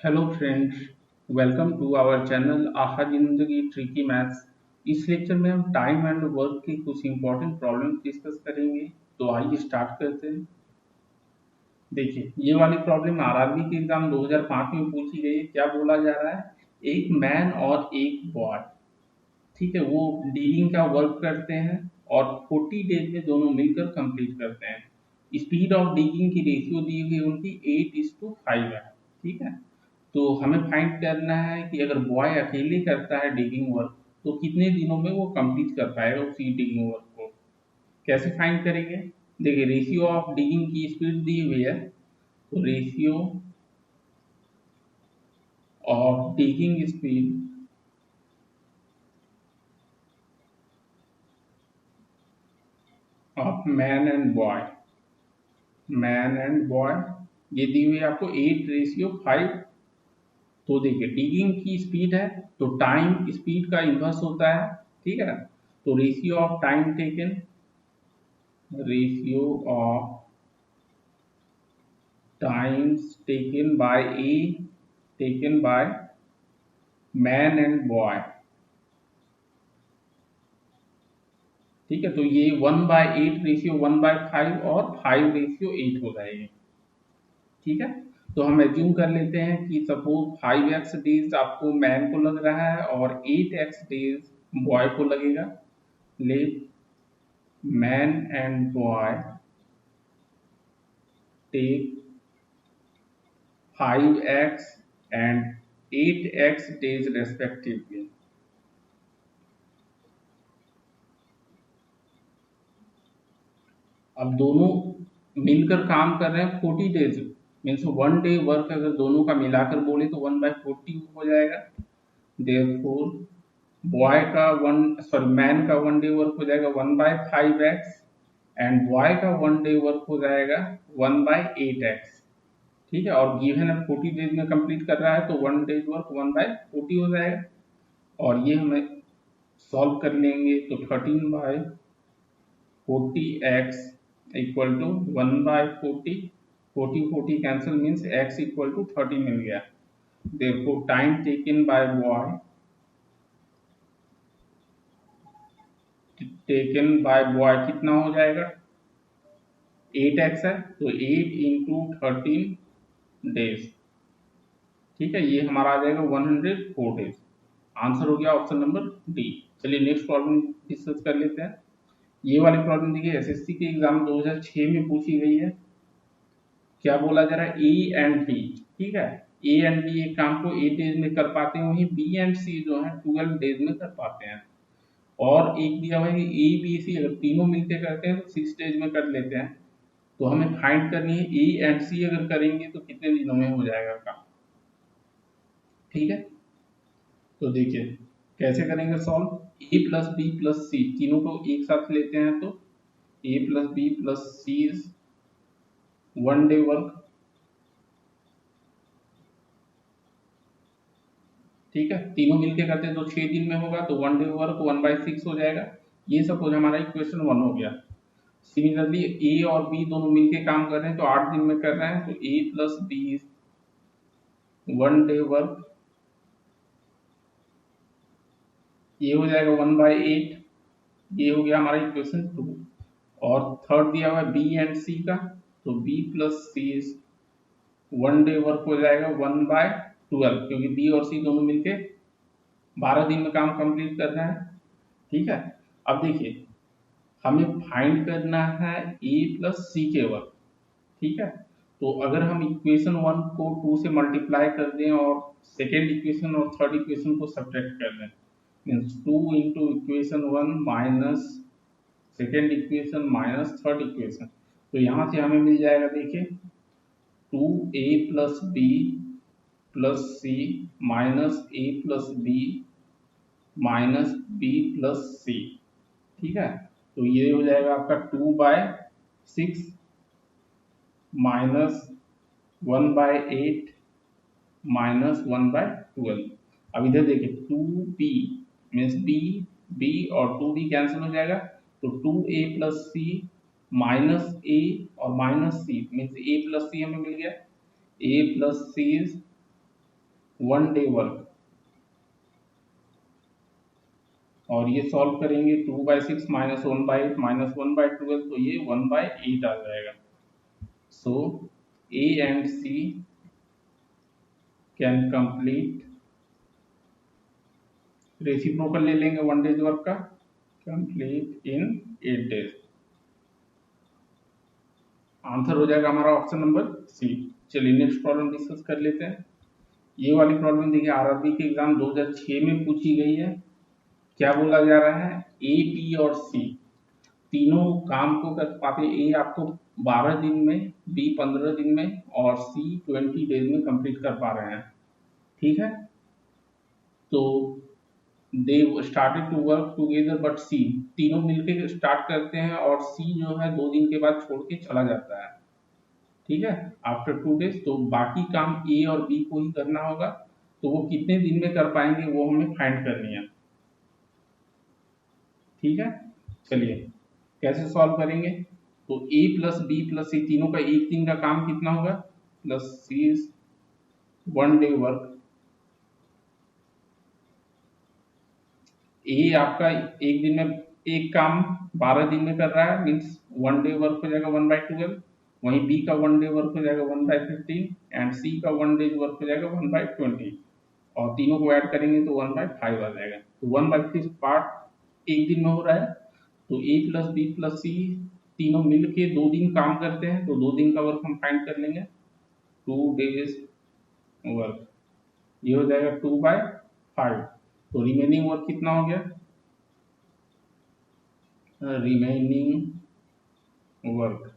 Hello friends, welcome to our channel Aha Zindagi tricky maths. इस lecture में हम टाइम एंड वर्क की कुछ इंपॉर्टेंट प्रॉब्लम डिस्कस करेंगे। तो आइए स्टार्ट करते हैं। देखिए, ये वाली प्रॉब्लम आरआरबी के एग्जाम 2005 में पूछी गई है। क्या बोला जा रहा है? एक मैन और एक बॉय, ठीक है, वो डीलिंग का वर्क करते हैं और 40 डेज में दोनों मिलकर कंप्लीट करते हैं। स्पीड ऑफ डिगिंग की रेशियो दी हुई है उनकी 8:5 है। ठीक है, तो हमें फाइंड करना है कि अगर बॉय अकेले करता है डिगिंग वर्क तो कितने दिनों में वो कंप्लीट कर पाएगा उसी डिगिंग वर्क को। कैसे फाइंड करेंगे? देखिए, रेशियो ऑफ डिगिंग की स्पीड दी हुई है, तो ratio of digging speed of man and boy ये दी हुई है आपको 8:5। तो देखिए, डिगिंग की स्पीड है तो टाइम स्पीड का इन्वर्स होता है। ठीक है, तो ratio of time taken, ratio of times taken by man and boy। ठीक है, तो ये 1/8 रेशियो 1/5 और 5:8 हो जाएगी। ठीक है, तो हम एज्यूम कर लेते हैं कि सपोज 5x डेज आपको मैन को लग रहा है और 8x डेज बॉय को लगेगा। Let man and boy take 5x and 8x days respectively। अब दोनों मिलकर काम कर रहे हैं 40 डेज, मीन्स 1 डे वर्क अगर दोनों का मिलाकर बोले तो 1/40 हो जाएगा। देयरफॉर बॉय का मैन का 1 डे वर्क हो जाएगा 1/5x एंड बॉय का 1 डे वर्क हो जाएगा 1/8x। ठीक है, और गिवन है 40 डेज में कंप्लीट कर रहा है तो 1 डे वर्क 1/40 हो जाएगा। और ये हमें सॉल्व कर लेंगे तो 13/40x equal to 1/40। 40 cancel means x equal to 30 मिल गया। देखो टाइम टेकन बाय बॉय कितना हो जाएगा? 8x है तो 8 × 13 डेज। ठीक है, ये हमारा आ जाएगा 104 डेज। आंसर हो गया ऑप्शन नंबर डी। चलिए नेक्स्ट प्रॉब्लम डिस्कस कर लेते हैं। ये वाली प्रॉब्लम देखिए, एसएससी के एग्जाम 2006 में पूछी गई है। क्या बोला जा रहा है? A and B. ठीक है, ए एंड बी एक काम को 8 डेज में कर पाते हैं, वहीं बी एंड सी जो है 12 डेज में कर पाते हैं। और एक दिया हुआ है कि ए बी सी अगर तीनों मिलकर करते हैं तो 6 डेज में कर लेते हैं। तो हमें फाइंड करनी है ए एंड सी अगर करेंगे तो कितने दिनों में हो जाएगा काम। ठीक है, तो देखिए कैसे करेंगे solve. A plus B plus C तीनों को एक साथ लेते हैं तो A plus B plus C is 1 day work. ठीक है, तीनों मिलके करते हैं तो 6 दिन में होगा तो 1 डे वर्क 1/6 हो जाएगा। ये सपोज हमारा इक्वेशन 1 हो गया। सिमिलरली ए और बी दोनों मिलके काम कर रहे हैं तो 8 दिन में कर रहे हैं तो A plus B 1 day work, ये हो जाएगा 1/8। ये हो गया हमारा इक्वेशन 2। और थर्ड दिया हुआ है बी एंड सी का, तो B plus C 1 day work हो जाएगा 1/12, क्योंकि बी और सी दोनों मिलके 12 दिन में काम कंप्लीट कर रहे हैं। ठीक है, अब देखिए हमें फाइंड करना है ए प्लस सी के वर्क। ठीक है, तो अगर हम इक्वेशन 1 को 2 से मल्टीप्लाई कर दें और सेकेंड इक्वेशन और थर्ड इक्वेशन को सब्ट्रैक्ट कर दें, means 2 into equation 1 minus second equation minus third equation, तो यहाँ से हमें मिल जाएगा। देखिए 2a plus B plus C minus A plus B minus B plus C. ठीक है, तो ये हो जाएगा आपका 2/6 माइनस 1/8 माइनस 1/12। अब इधर देखिए 2b मीन्स बी और 2b कैंसिल हो जाएगा तो 2a plus C minus A और minus C means a plus C हमें मिल गया। a plus C 1 day work, और ये सॉल्व करेंगे 2/6 माइनस 1/8 माइनस 1/12, तो ये 1/8 आ जाएगा। So A and C can complete, reciprocal ले लेंगे 1 डेज वर्क का, कंप्लीट इन 8 डेज। आंसर हो जाएगा हमारा ऑप्शन नंबर सी। चलिए नेक्स्ट प्रॉब्लम डिस्कस कर लेते हैं। ये वाली प्रॉब्लम देखिए आरआरबी के एग्जाम 2006 में पूछी गई है। क्या बोला जा रहा है, ए बी और सी तीनों काम को कर पाते, ए आपको 12 दिन में, बी 15 दिन में और सी 20 डेज में कंप्लीट कर पा रहे हैं। ठीक है, तो they started to work together but C, तीनों मिलकर स्टार्ट करते हैं और सी जो है 2 दिन के बाद छोड़ के चला जाता है। ठीक है, आफ्टर 2 डेज, तो बाकी काम ए और बी को ही करना होगा। तो वो कितने दिन में कर पाएंगे वो हमें फाइंड करनी है। ठीक है, चलिए कैसे सॉल्व करेंगे। तो A plus B plus C तीनों का एक दिन का काम कितना होगा, plus C is 1 day work. A आपका एक दिन में एक काम 12 दिन में कर रहा है, मीन्स 1 डे वर्क हो जाएगा 1/12। वहीं बी का 1 डे वर्क हो जाएगा 1/15 एंड सी का 1 डे वर्क हो जाएगा 1/20, और तीनों को ऐड करेंगे तो 1/5 आ जाएगा। तो 1/5 पार्ट एक दिन में हो रहा है, तो A plus B plus C तीनों मिल के 2 दिन काम करते हैं, तो 2 दिन का वर्क हम फाइंड कर लेंगे, 2 डेज वर्क, ये हो जाएगा 2/5। तो रिमेनिंग वर्क कितना हो गया, remaining work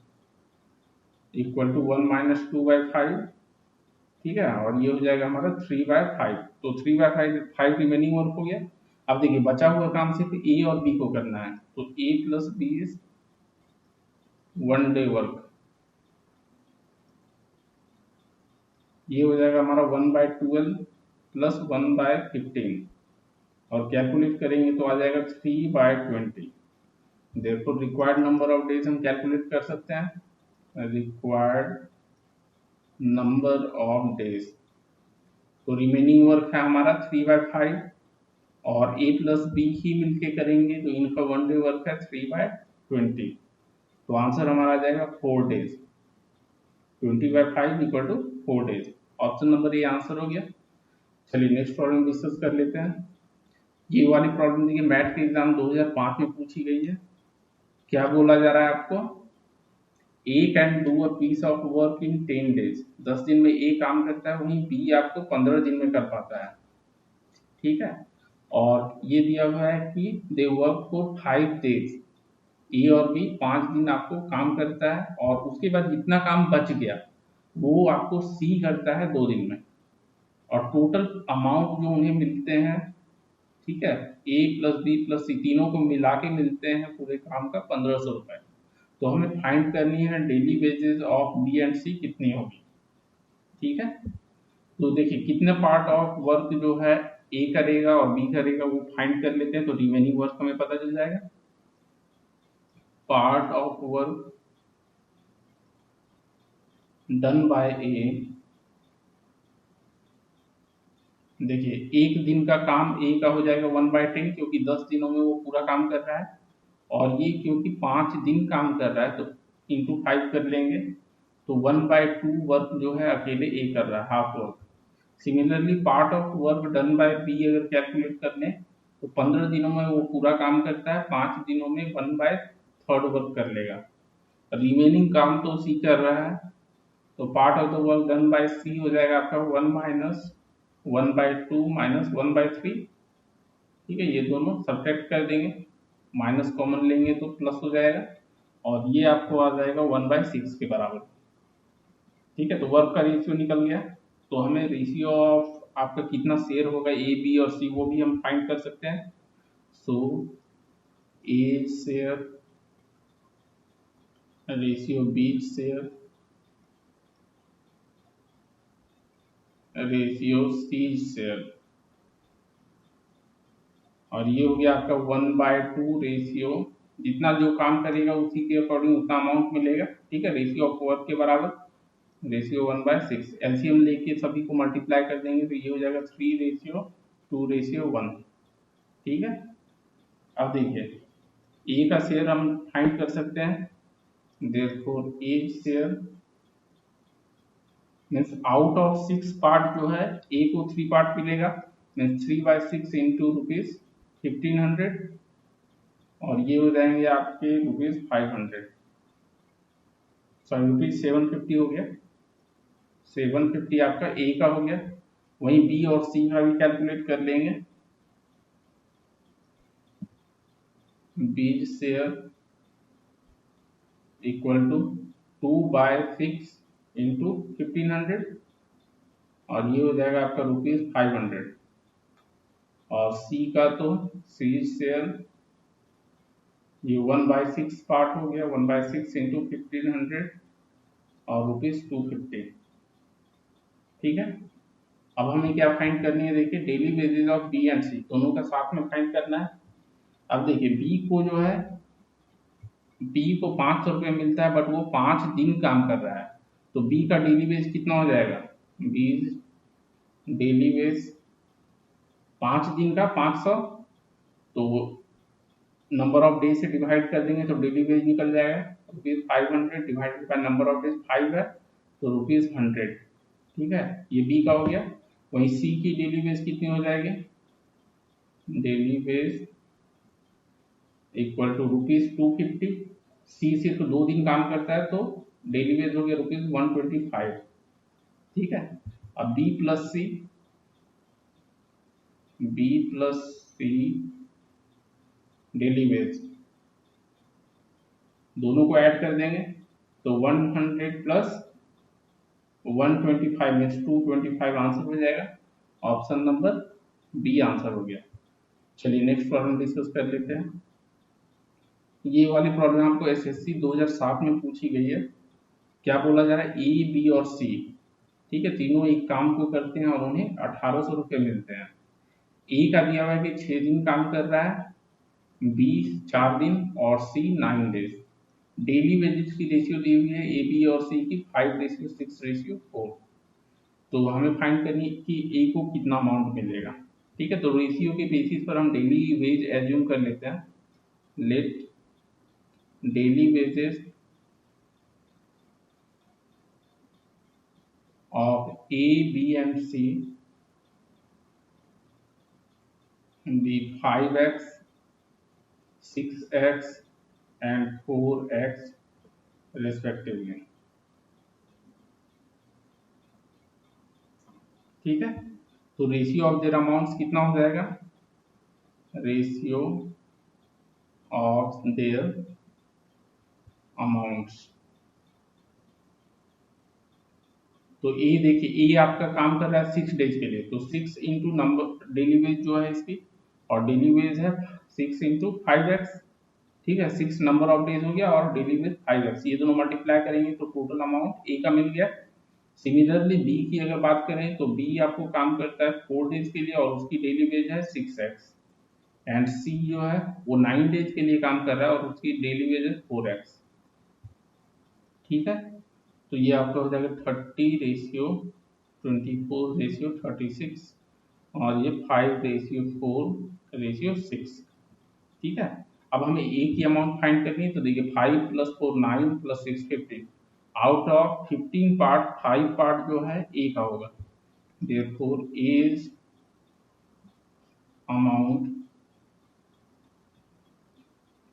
equal to 1 minus 2/5। ठीक है, और ये हो जाएगा हमारा 3/5। तो 3/5 रिमेनिंग वर्क हो गया। अब देखिए बचा हुआ काम सिर्फ ए और बी को करना है, तो A plus B is 1 day work, ये हो जाएगा हमारा 1/12 प्लस 1/15, और कैलकुलेट करेंगे तो आ जाएगा 3/20। Therefore required number of days हम कैलकुलेट कर सकते हैं, रिक्वायर्ड नंबर ऑफ डेज, तो रिमेनिंग वर्क है हमारा 3/5, और ए प्लस बी ही मिलके करेंगे तो इनका 1 डे वर्क है 3/20, तो आंसर हमारा आ जाएगा 4 days, 20/5 equal to 4 days. Option number A answer हो गया। चलिए नेक्स्ट प्रॉब्लम डिस्कस कर लेते हैं। ये वाली प्रॉब्लम देखिए मैथ के एग्जाम 2005 में पूछी गई है। क्या बोला जा रहा है आपको, A can do a piece of work in 10 days, 10 दिन में ए काम करता है, वहीं बी आपको 15 दिन में कर पाता है। ठीक है, और ये दिया हुआ है कि दे वर्क फॉर 5 डेज, ए और बी 5 दिन आपको काम करता है, और उसके बाद जितना काम बच गया वो आपको सी करता है 2 दिन में, और टोटल अमाउंट जो उन्हें मिलते हैं, ठीक है, ए प्लस बी प्लस सी तीनों को मिला के मिलते हैं पूरे काम का 1500 रुपए। तो हमें फाइंड करनी है daily wages of B and C कितनी होगी। ठीक है, तो देखिए कितने पार्ट ऑफ वर्क जो है ए करेगा और बी करेगा वो फाइंड कर लेते हैं, तो रिमेनिंग वर्क हमें पता चल जाएगा। Part of work done by A, देखिए एक दिन का काम ए का हो जाएगा 1/10, क्योंकि 10 दिनों में वो पूरा काम कर रहा है, और ये क्योंकि 5 दिन काम कर रहा है तो इंटू 5 कर लेंगे, तो 1/2 वर्क जो है अकेले ए कर रहा है, half work. Similarly part of work done by B अगर कैलकुलेट कर लें तो 15 दिनों में वो पूरा काम करता है, 5 दिनों में 1/3 वर्क कर लेगा। रिमेनिंग काम तो सी कर रहा है, तो part of the work done by C हो जाएगा आपका 1 माइनस 1/2 माइनस 1/3। ठीक है, ये दोनों सब्ट्रैक्ट कर देंगे, माइनस कॉमन लेंगे तो प्लस हो जाएगा, और ये आपको आ जाएगा 1/6 के बराबर। ठीक है, तो वर्क का रेशियो निकल गया, तो हमें रेशियो ऑफ आपका कितना शेयर होगा ए बी और सी वो भी हम फाइंड कर सकते हैं। So A share ratio B share ratio C share, और ये हो गया आपका 1/2 रेशियो, जितना जो काम करेगा उसी के अकॉर्डिंग उतना अमाउंट मिलेगा। ठीक है, रेशियो ऑफ वर्क के बराबर। रेशियो 1/6, एलसीएम लेके सभी को मल्टीप्लाई कर देंगे तो ये हो जाएगा 3:2:1। ठीक है। अब देखिए ए का शेयर हम फाइंड कर सकते हैं, therefore A share means out of 6 part जो है ए को 3 पार्ट मिलेगा, मीन्स 3/6 इंटू ₹1500, और ये हो जाएंगे आपके ₹500, सॉरी ₹750 हो गया। 750 आपका ए का हो गया। वहीं बी और सी का भी कैलकुलेट कर लेंगे। B share equal to 2/6 into 1500, और ये हो जाएगा आपका ₹500। और सी का तो सी शेयर ये 1/6 पार्ट हो गया, 1/6 इंटू 1500 और ₹250। ठीक है। अब हमें क्या फाइंड करनी है, देखिए daily wages of B and C दोनों का साथ में फाइंड करना है। अब देखिए बी को जो है, बी को 500 रुपये मिलता है बट वो 5 दिन काम कर रहा है, तो बी का डेली वेज कितना हो जाएगा, बी डेली वेज 5 दिन का 500, तो नंबर ऑफ डेज से डिवाइड कर देंगे तो डेली वेज निकल जाएगा ₹500 divided by number of days 5 है तो ₹100। ठीक है, ये बी का हो गया। वहीं सी की डेली वेज कितनी हो जाएगी, डेली वेज इक्वल टू ₹250। सी सिर्फ 2 दिन काम करता है तो डेली वेज हो गया ₹125। ठीक है। अब बी प्लस सी डेली वेज दोनों को ऐड कर देंगे तो 100 प्लस 125 मीन्स 225 आंसर हो जाएगा। ऑप्शन नंबर बी आंसर हो गया। चलिए नेक्स्ट प्रॉब्लम डिस्कस कर लेते हैं। ये वाली प्रॉब्लम आपको एसएससी 2007 में पूछी गई है। क्या बोला जा रहा है, ए बी और सी, ठीक है, तीनों एक काम को करते हैं और उन्हें 1800 रुपये मिलते हैं। ए का दिया हुआ है कि 6 दिन काम कर रहा है, बी 4 दिन और सी 9 डेज। डेली वेजेस की रेशियो दी हुई है ए बी और सी की 5:6:4। तो हमें फाइंड करनी है कि ए को कितना अमाउंट मिलेगा। ठीक है, तो रेशियो के बेसिस पर हम डेली वेज एज्यूम कर लेते हैं। Let daily wages of A B and C be 5x, 6x and 4x respectively। ठीक है, तो रेशियो ऑफ देयर अमाउंट्स कितना हो जाएगा, रेशियो ऑफ देयर अमाउंट्स। तो ए देखिए ए आपका काम कर रहा है 6 डेज के लिए, तो 6 इंटू नंबर डेली वेज जो है इसकी, और डेली वेज है 6 इंटू 5x। ठीक है, 6 नंबर ऑफ डेज हो गया और डेली वेज 5x, ये दोनों मल्टीप्लाई करेंगे तो टोटल अमाउंट ए का मिल गया। सिमिलरली बी की अगर बात करें तो बी आपको काम करता है 4 डेज के लिए और उसकी डेली वेज है 6x, एंड सी जो है वो 9 डेज के लिए काम कर रहा है और उसकी डेली वेज है 4x। ठीक है, तो ये आपका हो जाएगा 30:24:36 और ये 5:4:6। ठीक है, अब हमें ए की अमाउंट फाइंड करनी है, तो देखिए 5 + 4 9 + 6 15। आउट ऑफ 15 पार्ट 5 पार्ट जो है ए का होगा, therefore A's amount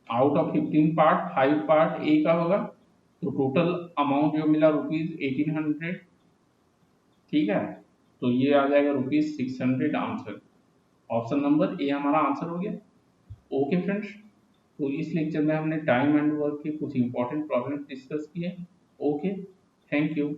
out of 15 part 5 part A का होगा, तो टोटल अमाउंट जो मिला ₹1800। ठीक है, तो ये आ जाएगा ₹600 आंसर। ऑप्शन नंबर ए हमारा आंसर हो गया। ओके फ्रेंड्स, तो इस लेक्चर में हमने टाइम एंड वर्क के कुछ इंपॉर्टेंट प्रॉब्लम डिस्कस किए। Okay, thank you.